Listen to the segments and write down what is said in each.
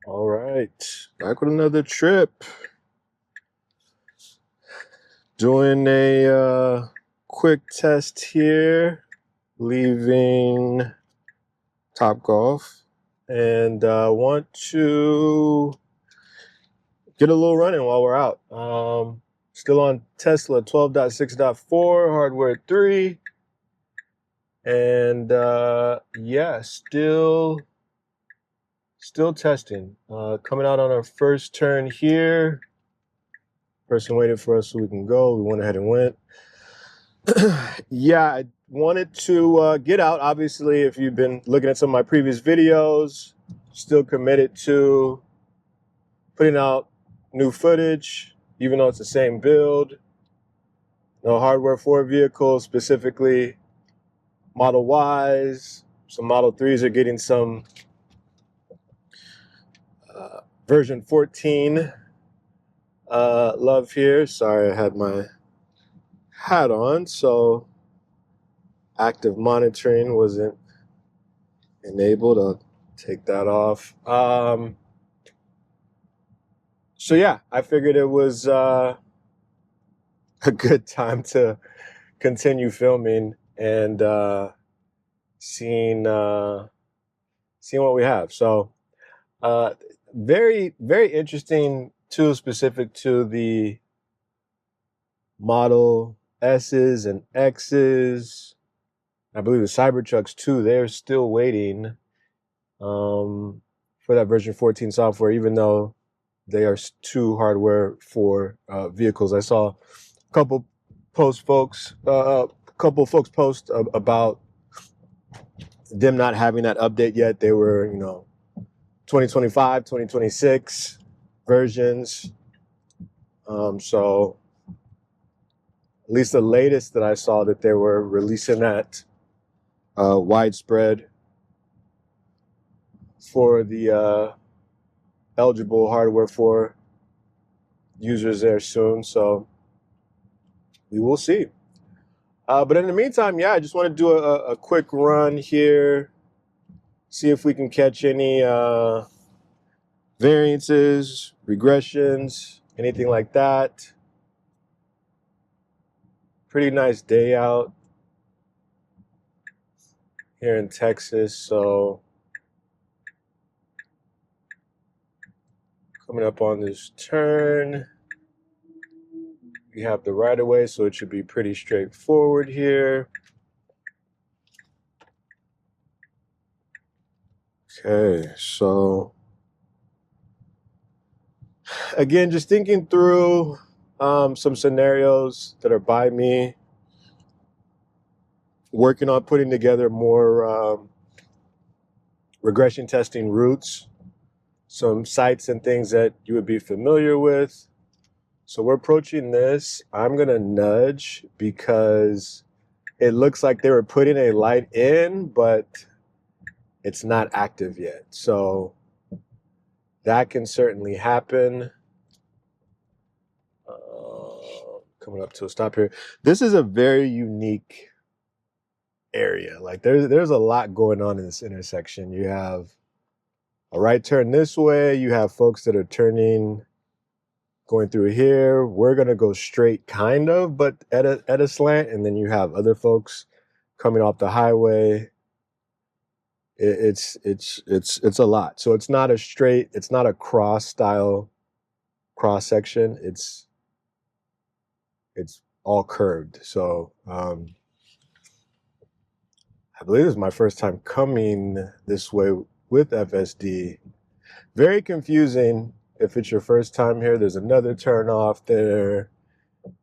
All right, back with another trip. Doing a quick test here, leaving Topgolf, and want to get a little running while we're out. Still on Tesla 12.6.4, hardware 3, and yeah, still testing. Coming out on our first turn here. Person waited for us so we can go. We went ahead and went. Yeah, I wanted to get out. Obviously, if you've been looking at some of my previous videos, still committed to putting out new footage, even though it's the same build. No hardware for vehicles, specifically Model Ys. Some Model 3s are getting some version 14 love here. Sorry, I had my hat on, so active monitoring wasn't enabled. I'll take that off. So yeah, I figured it was a good time to continue filming and seeing what we have. So very, very interesting too, specific to the Model S's and X's. I believe the Cybertrucks too, they're still waiting for that version 14 software, even though they are two hardware for vehicles. I saw a couple folks post about them not having that update yet. They were, 2025, 2026 versions. So at least the latest that I saw that they were releasing that widespread for the eligible hardware for users there soon. So we will see. But in the meantime, yeah, I just want to do a quick run here, see if we can catch any variances, regressions, anything like that. Pretty nice day out here in Texas. So coming up on this turn, we have the right of way, so it should be pretty straightforward here. Okay, so again, just thinking through some scenarios that are by me, working on putting together more regression testing routes, some sites and things that you would be familiar with. So we're approaching this. I'm gonna nudge because it looks like they were putting a light in, but it's not active yet. So that can certainly happen. Coming up to a stop here. This is a very unique area. Like there's a lot going on in this intersection. You have a right turn this way. You have folks that are going through here. We're gonna go straight, kind of, but at a slant, and then you have other folks coming off the highway. It's a lot. So it's not a straight. It's not a cross style cross section. It's all curved. So I believe this is my first time coming this way with FSD. Very confusing if it's your first time here. There's another turn off there.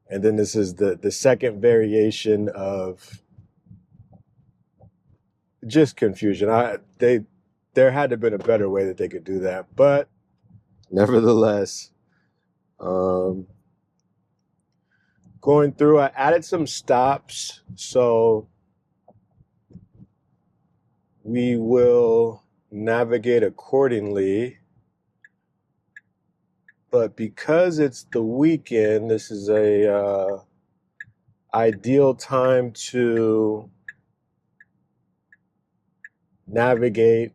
And then this is the second variation of just confusion. There had to have been a better way that they could do that. But nevertheless, going through, I added some stops. So we will navigate accordingly. But because it's the weekend, this is a ideal time to navigate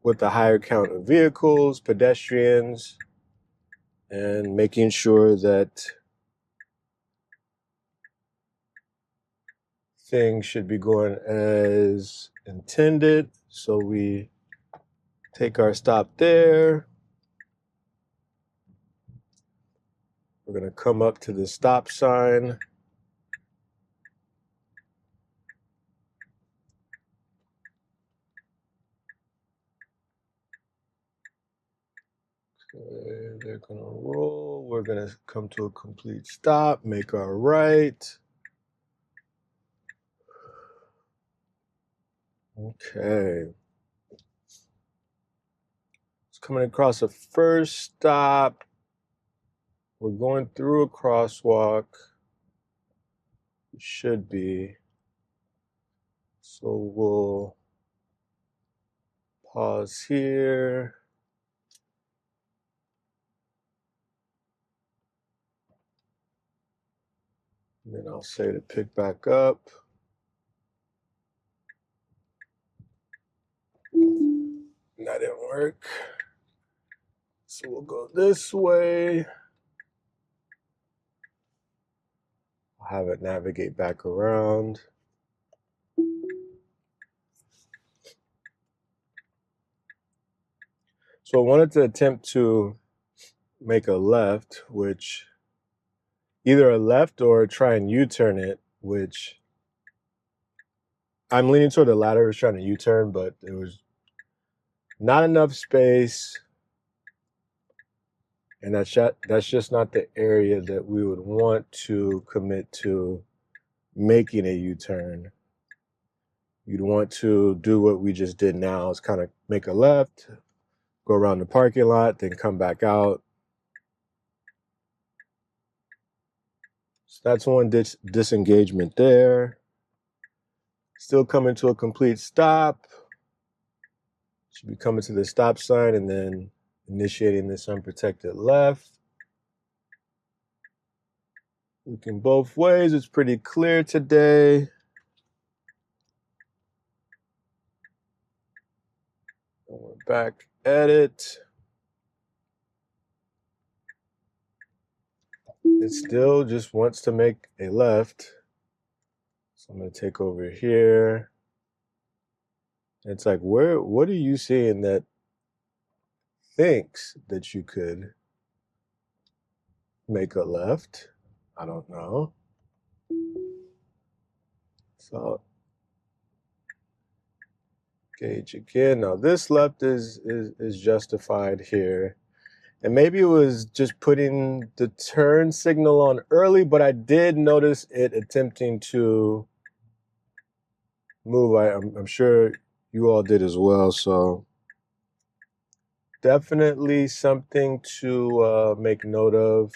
with a higher count of vehicles, pedestrians, and making sure that things should be going as intended. So we take our stop there. We're going to come up to the stop sign. Okay, they're going to roll. We're going to come to a complete stop, make our right. Okay. It's coming across a first stop. We're going through a crosswalk. It should be. So we'll pause here. And then I'll say to pick back up. That didn't work. So we'll go this way. I'll have it navigate back around. So I wanted to attempt to make a left, which either a left or try and U-turn it, which I'm leaning toward the latter, was trying to U-turn, but it was not enough space. And that's just not the area that we would want to commit to making a U-turn. You'd want to do what we just did now, is kind of make a left, go around the parking lot, then come back out. So that's one disengagement there. Still coming to a complete stop. Should be coming to the stop sign and then initiating this unprotected left. Looking both ways, it's pretty clear today. And we're back at it. It still just wants to make a left. So I'm going to take over here. It's like, what are you seeing that thinks that you could make a left? I don't know. So gauge again. Now this left is justified here. And maybe it was just putting the turn signal on early, but I did notice it attempting to move. I'm sure you all did as well. So definitely something to make note of.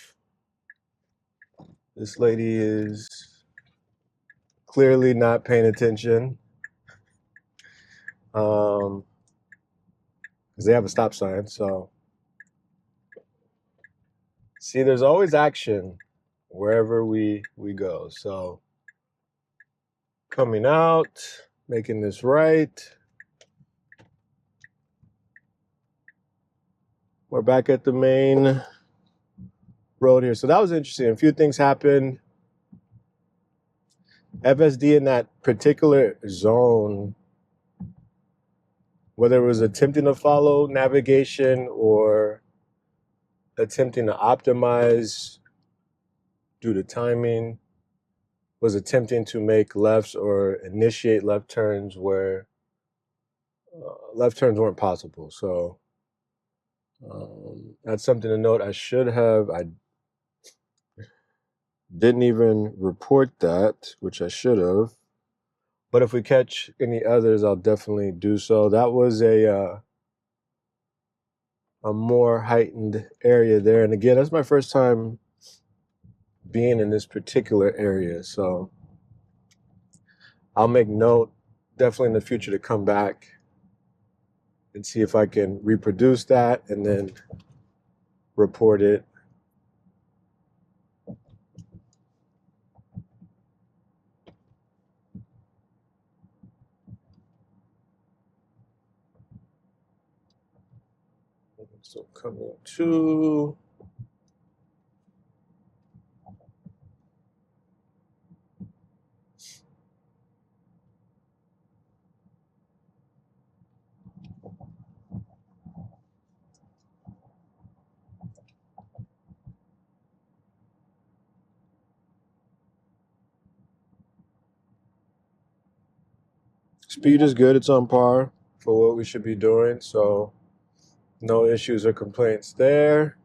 This lady is clearly not paying attention. Because they have a stop sign. So see, there's always action wherever we go. So coming out, making this right. We're back at the main road here. So that was interesting. A few things happened. FSD in that particular zone, whether it was attempting to follow navigation or attempting to optimize due to timing, was attempting to make lefts or initiate left turns where left turns weren't possible. So that's something to note. I didn't even report that, which I should have. But if we catch any others, I'll definitely do so. That was a more heightened area there. And again, that's my first time being in this particular area. So I'll make note definitely in the future to come back and see if I can reproduce that and then report it. So coming to speed is good. It's on par for what we should be doing. So no issues or complaints there.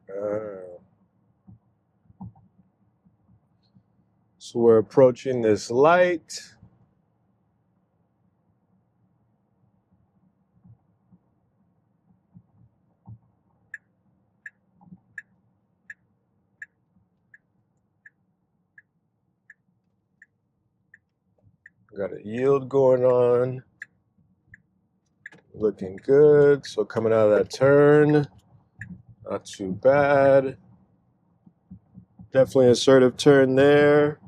Uh, so we're approaching this light. Got a yield going on. Looking good. So coming out of that turn, not too bad. Definitely assertive turn there.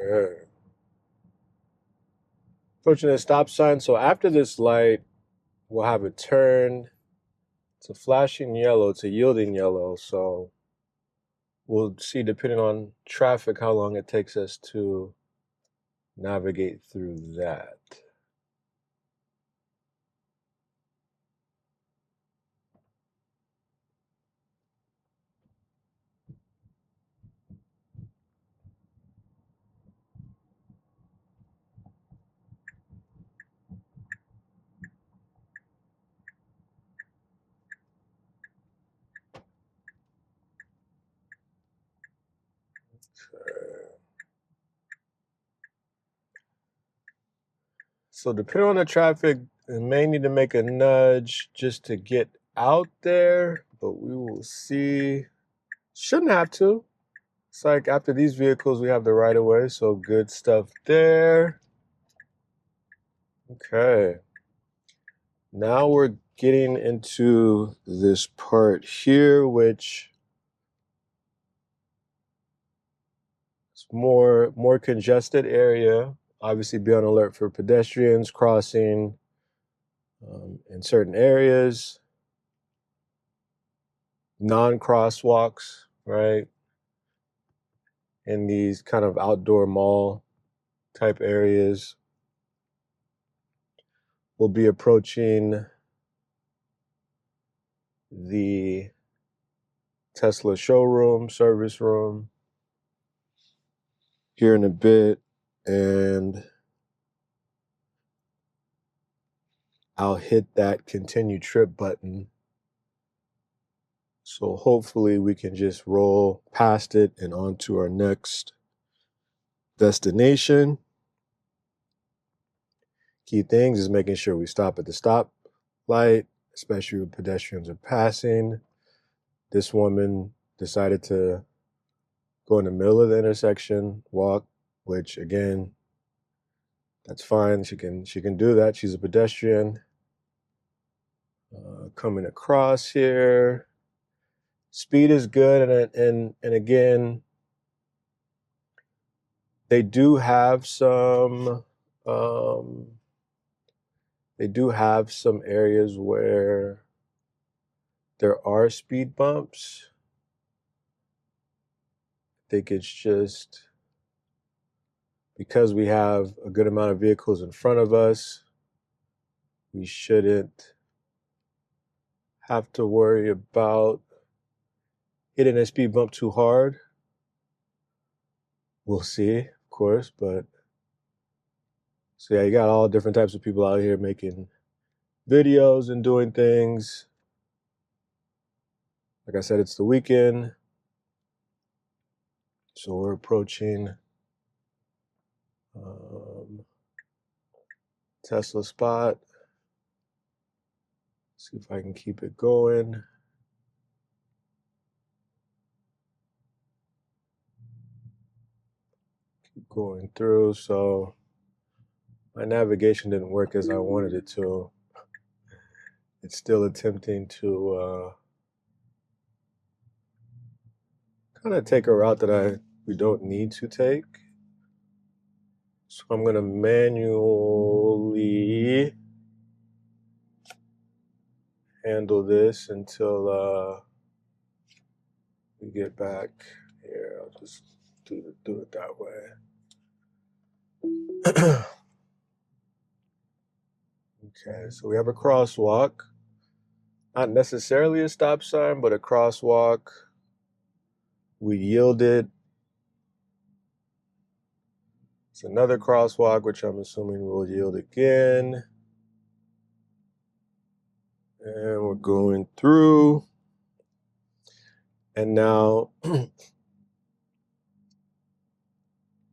Okay. Approaching a stop sign. So after this light, we'll have a turn. It's a flashing yellow. It's a yielding yellow. So we'll see, depending on traffic, how long it takes us to navigate through that. So depending on the traffic, we may need to make a nudge just to get out there, but we will see. Shouldn't have to. It's like after these vehicles, we have the right of way, so good stuff there. Okay. Now we're getting into this part here, which is more congested area. Obviously, be on alert for pedestrians crossing in certain areas, non-crosswalks, right? In these kind of outdoor mall type areas. We'll be approaching the Tesla showroom, service room here in a bit, and I'll hit that continue trip button. So hopefully we can just roll past it and on to our next destination. Key things is making sure we stop at the stop light, especially when pedestrians are passing. This woman decided to go in the middle of the intersection, walk, which again, that's fine. She can do that. She's a pedestrian. Coming across here. Speed is good, and again, they do have some areas where there are speed bumps. I think it's just because we have a good amount of vehicles in front of us, we shouldn't have to worry about hitting a speed bump too hard. We'll see, of course, but so yeah, you got all different types of people out here making videos and doing things. Like I said, it's the weekend, so we're approaching Tesla spot. See if I can keep it going. Keep going through. So my navigation didn't work as I wanted it to. It's still attempting to kind of take a route that we don't need to take. So I'm going to manually handle this until we get back here. I'll just do it that way. Okay, so we have a crosswalk. Not necessarily a stop sign, but a crosswalk. We yielded. It's another crosswalk, which I'm assuming we'll yield again. And we're going through. And now,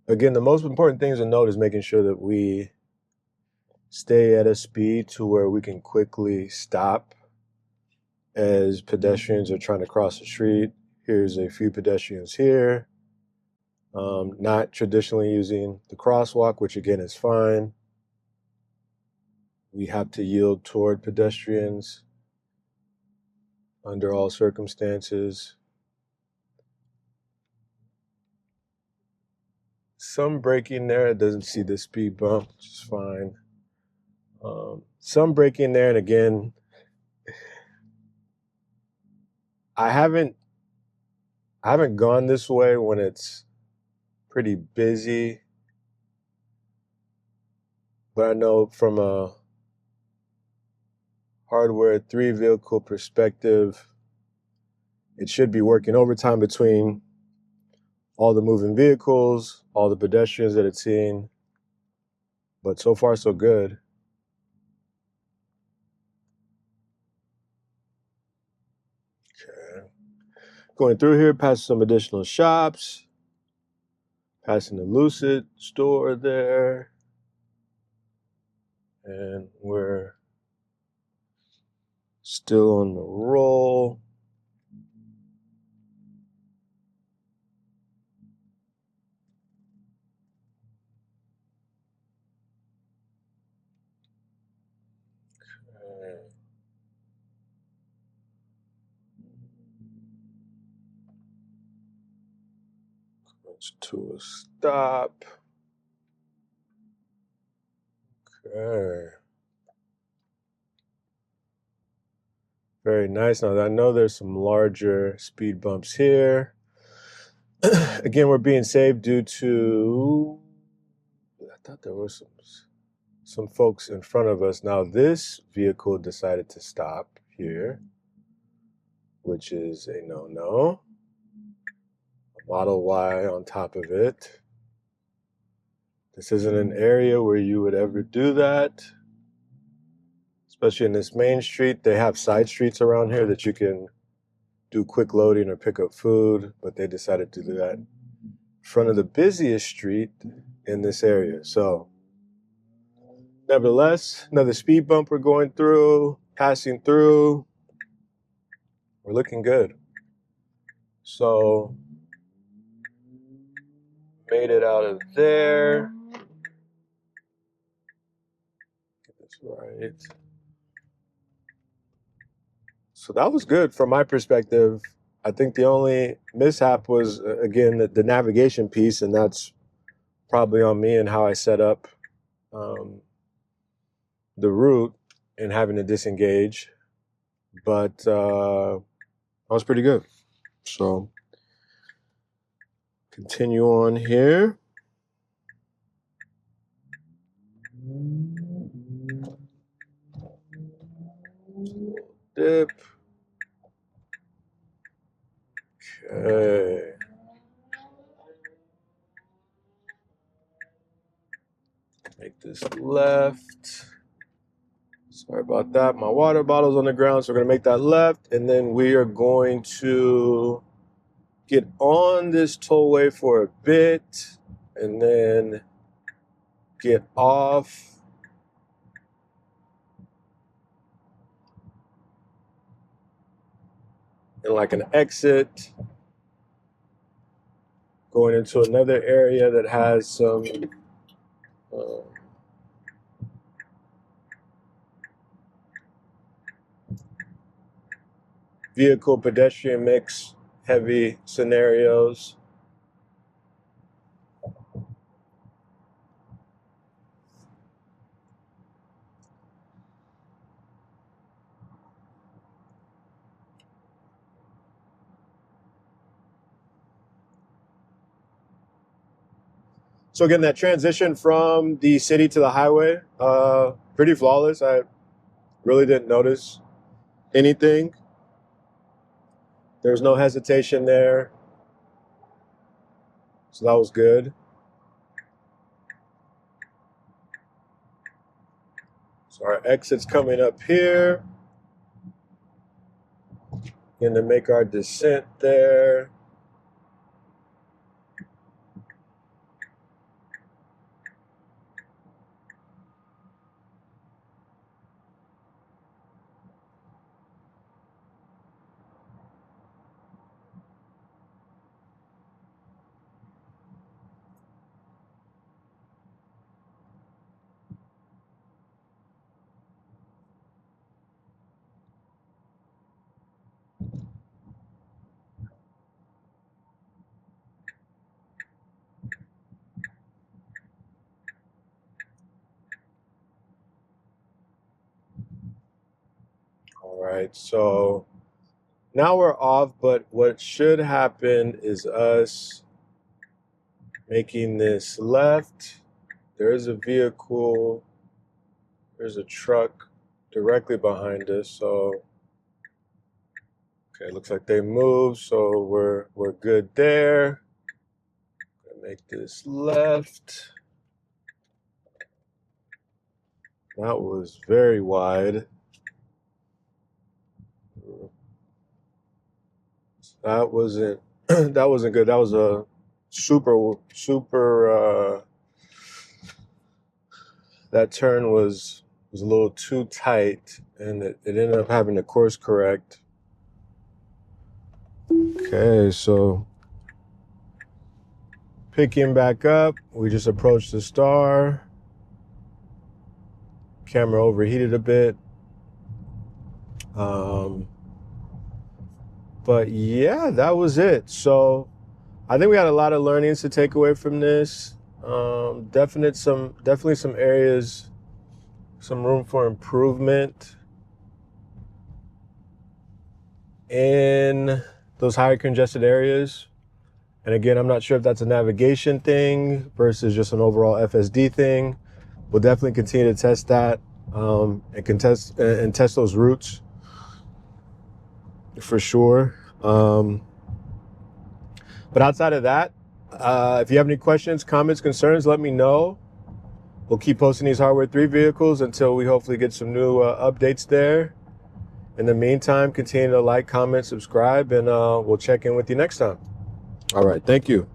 again, the most important things to note is making sure that we stay at a speed to where we can quickly stop as pedestrians are trying to cross the street. Here's a few pedestrians here. Not traditionally using the crosswalk, which again is fine. We have to yield toward pedestrians under all circumstances. Some braking there, it doesn't see the speed bump, which is fine. Some braking there, and again, I haven't gone this way when it's pretty busy, but I know from a hardware 3 vehicle perspective, it should be working overtime between all the moving vehicles, all the pedestrians that it's seeing, but so far so good. Okay. Going through here, past some additional shops, passing the Lucid store there, and we're still on the roll. Okay. Comes to a stop. Okay. Very nice. Now, I know there's some larger speed bumps here. Again, we're being saved due to, I thought there were some folks in front of us. Now, this vehicle decided to stop here, which is a no-no. A Model Y on top of it. This isn't an area where you would ever do that, especially in this main street. They have side streets around here that you can do quick loading or pick up food, but they decided to do that in front of the busiest street in this area. So nevertheless, another speed bump we're going through, passing through. We're looking good. So made it out of there. Get this right. So that was good from my perspective. I think the only mishap was, again, the navigation piece, and that's probably on me and how I set up the route and having to disengage. But that was pretty good. So continue on here. dip. Okay. Make this left. Sorry about that. My water bottle's on the ground, so we're gonna make that left, and then we are going to get on this tollway for a bit, and then get off. And like an exit, going into another area that has some vehicle pedestrian mix heavy scenarios. So again, that transition from the city to the highway, pretty flawless. I really didn't notice anything. There was no hesitation there. So that was good. So our exit's coming up here. Going to make our descent there. All right, so now we're off, but what should happen is us making this left. There is a vehicle, there's a truck directly behind us, so okay, looks like they moved, so we're good there. Gonna make this left. That was very wide. That wasn't that wasn't good. That was a super that turn was a little too tight, and it ended up having to course correct. Okay, so picking back up, we just approached the star. Camera overheated a bit. But yeah, that was it. So I think we had a lot of learnings to take away from this. Definitely some areas, some room for improvement in those higher congested areas. And again, I'm not sure if that's a navigation thing versus just an overall FSD thing. We'll definitely continue to test that and test those routes for sure. But outside of that, if you have any questions, comments, concerns, let me know. We'll keep posting these Hardware 3 vehicles until we hopefully get some new updates there. In the meantime, continue to like, comment, subscribe, and we'll check in with you next time. All right, thank you.